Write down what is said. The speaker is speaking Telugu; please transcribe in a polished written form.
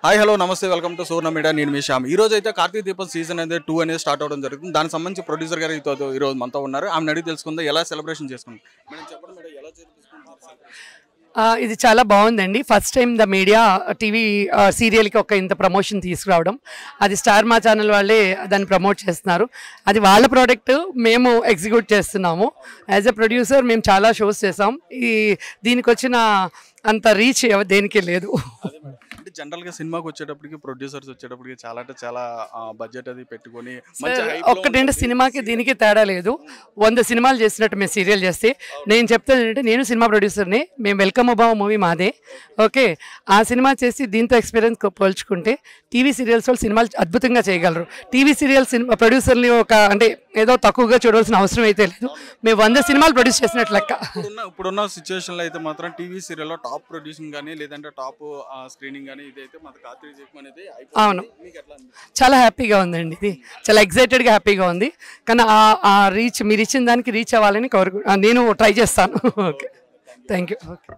హాయ్ హలో నమస్తే వెల్కమ్ టు సువర్ణ మీడియా నేను మీ శ్యామ్. ఈ రోజు అయితే కార్తీక దీపం సీజన్ అనేది 2 అనేది స్టార్ట్ అవడం జరుగుతుంది. దానికి సంబంధించి ప్రొడ్యూసర్ గారు ఈ రోజు మనతో ఉన్నారు. ఆమెను అడిగి తెలుసుకుందాం ఎలా సెలబ్రేషన్ చేసుకుంటాం. మేడం చెప్పండి మేడం ఎలా చేసుకుంటారు? ఇది చాలా బాగుందండి. First time the media TV సీరియల్కి ఒక ఇంత ప్రమోషన్ తీసుకురావడం, అది స్టార్ మా ఛానల్ వాళ్ళే దాన్ని ప్రమోట్ చేస్తున్నారు. అది వాళ్ళ ప్రోడక్ట్, మేము ఎగ్జిక్యూట్ చేస్తున్నాము. యాజ్ ఎ ప్రొడ్యూసర్ మేము చాలా షోస్ చేసాం. దీనికి వచ్చిన అంత రీచ్ దేనికి లేదు. అంటే జనరల్గా సినిమాకి వచ్చేటప్పటికి ప్రొడ్యూసర్స్ వచ్చేటప్పటికి చాలా అంటే చాలా బడ్జెట్ అది పెట్టుకొని ఒక్కటంటే సినిమాకి దీనికి తేడా లేదు. 100 సినిమాలు చేసినట్టు మేము సీరియల్ చేస్తే, నేను చెప్తాను ఏంటంటే నేను సినిమా ప్రొడ్యూసర్ని, మేము వెల్కమ్ అబావ మూవీ మాదే. ఓకే, ఆ సినిమా చేసి దీంతో ఎక్స్పీరియన్స్ పోల్చుకుంటే టీవీ సీరియల్స్ వాళ్ళు సినిమాలు అద్భుతంగా చేయగలరు. టీవీ సీరియల్ సినిమా ప్రొడ్యూసర్ని ఒక అంటే ఏదో తక్కువగా చూడాల్సిన అవసరం అయితే లేదు. మేము 100 సినిమాలు ప్రొడ్యూస్ చేసినట్లు లెక్క. ఇప్పుడున్న సిచ్యువేషన్లో అయితే మాత్రం టీవీ సీరియల్లో టాప్ ప్రొడ్యూసింగ్ కానీ లేదంటే టాప్ స్క్రీనింగ్ కానీ ఇదైతే మన కార్తీక దీపం అనేది. అవును, చాలా హ్యాపీగా ఉందండి. ఇది చాలా ఎగ్జైటెడ్గా హ్యాపీగా ఉంది. కానీ ఆ రీచ్ మీరు ఇచ్చిన దానికి రీచ్ అవ్వాలని నేను ట్రై చేస్తాను. Okay, thank you. ఓకే.